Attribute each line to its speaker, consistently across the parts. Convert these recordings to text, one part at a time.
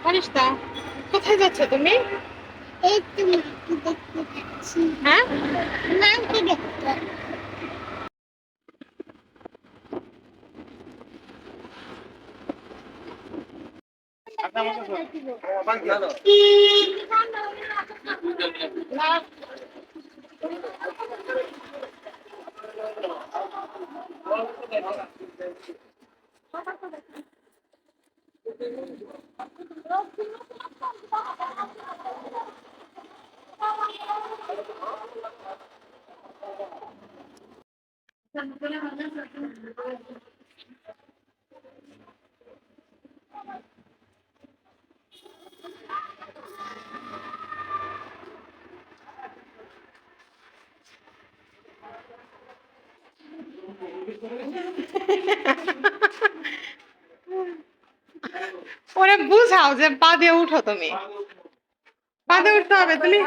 Speaker 1: ফারিস্তা, কোথায় যাচ্ছ তুমি?
Speaker 2: এই তো মাকে দেখতে যাচ্ছি।
Speaker 1: হ্যাঁ,
Speaker 2: মাকে দেখতে।
Speaker 1: ওরে বুঝাও যে পা দিয়ে উঠো তুমি। পা দিয়ে উঠতে হবে তুমি।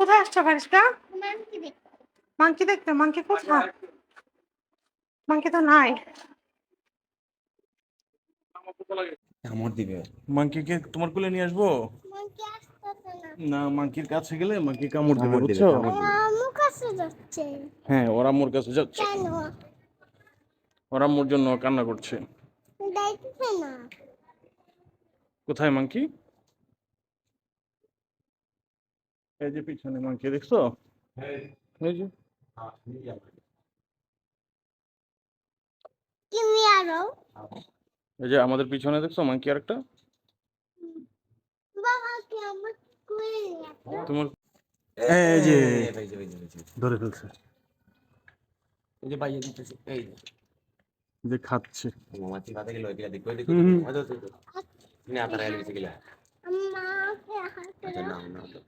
Speaker 1: কোথায় আসছো ফারিস্তা?
Speaker 2: মাকে দেখতে।
Speaker 1: মাংকি দেখতে? মাংকি কোথায়? মাংকি তো নাই।
Speaker 3: কামড় দিবে। মাংকিকে তোমার কোলে নিয়ে আসবো?
Speaker 2: মাকে আসতেছে না।
Speaker 3: না, মাংকির কাছে গেলে মাংকি কামড় দিবে,
Speaker 4: কামড় দিবে,
Speaker 3: বুঝছো?
Speaker 4: কামড় দিবে।
Speaker 2: আম্মু কাছে যাচ্ছে।
Speaker 3: হ্যাঁ, ওরা মোর কাছে যাচ্ছে।
Speaker 2: কেন?
Speaker 3: ওরা মোর জন্য কান্না করছে।
Speaker 2: দেখছে না।
Speaker 3: কোথায় মাংকি? এই যে পিছনে মাংকি, দেখছো? এই যে
Speaker 2: তুমি আরো।
Speaker 3: এই যে আমাদের পিছনে দেখছো মাংকি আরেকটা?
Speaker 2: বাবা কি আমার কোলে নিয়ে আসো।
Speaker 3: তোমার
Speaker 4: এই যে
Speaker 3: ধরে ফেলছে,
Speaker 4: এই যে বাইরে দিতেছে, এই
Speaker 3: যে খাচ্ছে।
Speaker 4: মাছি খাতে গেল এগুলা দেখো দেখো
Speaker 3: হুম।
Speaker 4: তুমি আতারা গেলে গেছে গেলা
Speaker 2: মাকে হাতে
Speaker 4: আচ্ছা
Speaker 2: দাও।
Speaker 4: না না তো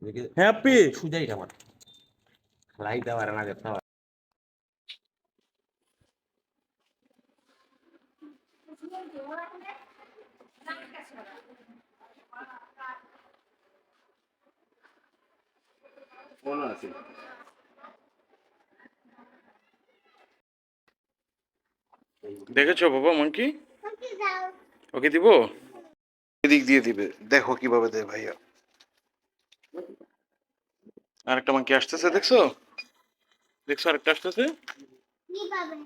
Speaker 4: দেখি
Speaker 3: হ্যাপি।
Speaker 4: সুজাই আমার লাই দাও আর না দেখতে ফোন আছে।
Speaker 3: দেখেছো বাবা মাংকি?
Speaker 2: মাকে দাও।
Speaker 3: ওকে দিব? এদিক দিয়ে দিবে, দেখো কিভাবে দেয় ভাইয়া। আরেকটা মাংকি আসতেছে, দেখছো? দেখছো আরেকটা আসতেছে,
Speaker 2: কি পাবে?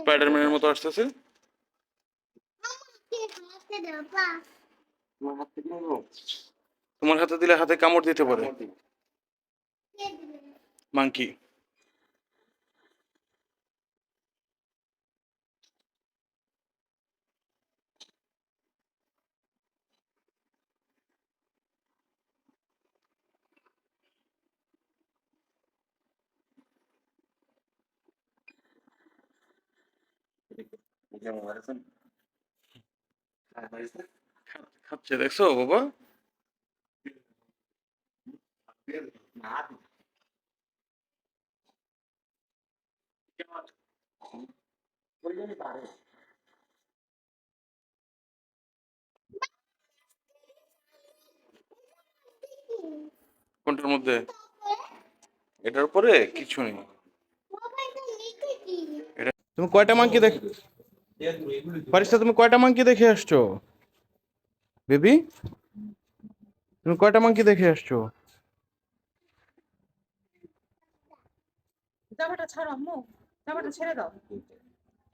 Speaker 3: স্পাইডারম্যানের মতো আসতেছে।
Speaker 2: আমাকে হাতে দাও পা।
Speaker 4: তোমার হাত থেকে নেবো
Speaker 3: তোমার হাতে দিলে হাতে কামড় দিতে পারে
Speaker 2: কে দিবে?
Speaker 3: মাংকি।
Speaker 4: যেমন আছেন
Speaker 3: খাচ্ছে, দেখছো বাবা?
Speaker 4: না পারে
Speaker 3: কোনটার মধ্যে? এটার উপরে কিছু নেই।
Speaker 2: মোবাইলটা নিতে কি?
Speaker 3: এটা তুমি কয়টা মাংকি দেখ ফারিস্তা, তুমি কয়টা মাংকি দেখে আসছো বেবি? তুমি কয়টা মাংকি দেখে আসছো?
Speaker 1: জামাটা ছাড়ো আম্মু, জামাটা ছেড়ে দাও।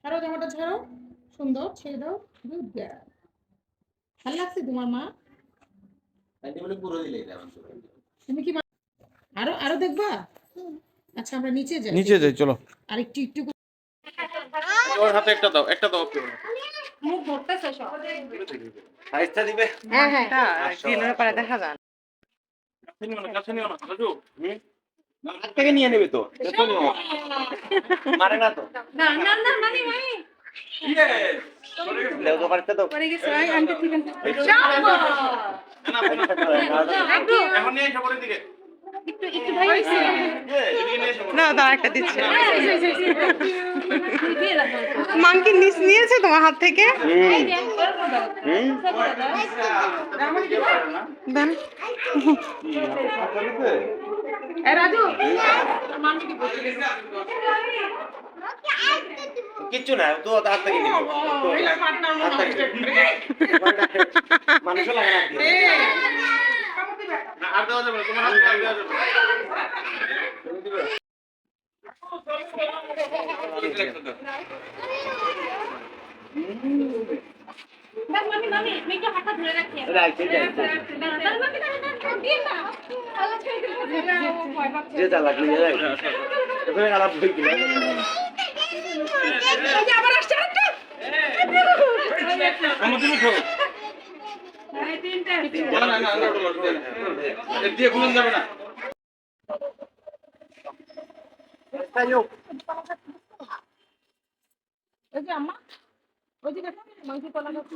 Speaker 1: ছাড়ো, জামাটা ছাড়ো। সুন্দর, ছেড়ে দাও। Good girl. ভালো লাগছে তোমার মা?
Speaker 4: বলে পুরো দিলে এটা
Speaker 1: তুমি কি আরো আরো দেখবা? আচ্ছা আমরা নিচে যাই।
Speaker 3: নিচে যাই চলো।
Speaker 1: আর একটু একটু করে
Speaker 3: ওর হাতে একটা দাও, একটা দাও।
Speaker 1: মুখ ধরতেছে সব।
Speaker 4: সাইজটা দিবে
Speaker 1: হ্যাঁ হ্যাঁ।
Speaker 5: গ্রিলের পরে দেখা যায়
Speaker 3: কাছে নিও না রাজু।
Speaker 4: হাত থেকে নিয়ে নেবে তো দেখো নিও মারে না তো
Speaker 1: না না না মানে মানে
Speaker 4: দেও তো পারতে তো
Speaker 1: পড়ে গেছে ভাই আনতে ঠিক আছে।
Speaker 3: এখন নিয়ে এসো পরের দিকে।
Speaker 1: একটু একটু ভাই হইছে।
Speaker 3: এদিকে নিয়ে এসো।
Speaker 5: না তার একটা দিচ্ছে
Speaker 1: দিয়ে দাও।
Speaker 5: মাংকি নিচ নিয়েছে তোমার হাত থেকে দেন
Speaker 1: এ রাজু মামি কি বলছিস?
Speaker 4: কিচ্ছু না তো হাত থেকে নিবে
Speaker 1: ওইলা পার্টনার মনে হচ্ছে।
Speaker 4: মানুষও লাগে না দিয়ে
Speaker 3: না আর দেওয়া যাবে না, তোমার হাতে আর দেওয়া যাবে না। তুমি দিবে?
Speaker 1: দেখ মামি মামি মেয়েকে হাতটা ধরে রাখি।
Speaker 4: রাইট রাইট
Speaker 1: না মামি না দিয়ে না। আল্লাহ ছেড়ে দিল। ভয় পাচ্ছে।
Speaker 4: যে চালাক নিয়ে যায় তুমি খারাপ হই কি
Speaker 1: এই যে আবার আসছে আরেকটা।
Speaker 3: আমাদের উঠো।
Speaker 1: এই তিনটা।
Speaker 3: না না না ওটা এর দিয়ে খুলন যাবে না।
Speaker 1: এই যে আম্মা ওই যে দেখো মাংকি কলা গাছ।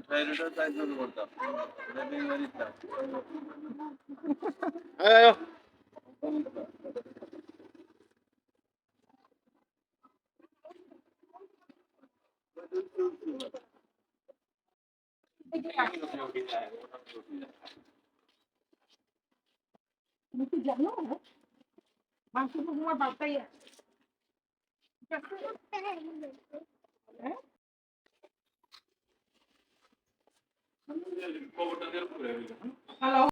Speaker 3: থাইরয়েডের সাইজ হবে করতাম।
Speaker 1: তুমি কি জানো মাংকি তোমার বাপটাই আছে।
Speaker 3: কবরটা দিয়ে পুরো
Speaker 1: হ্যালো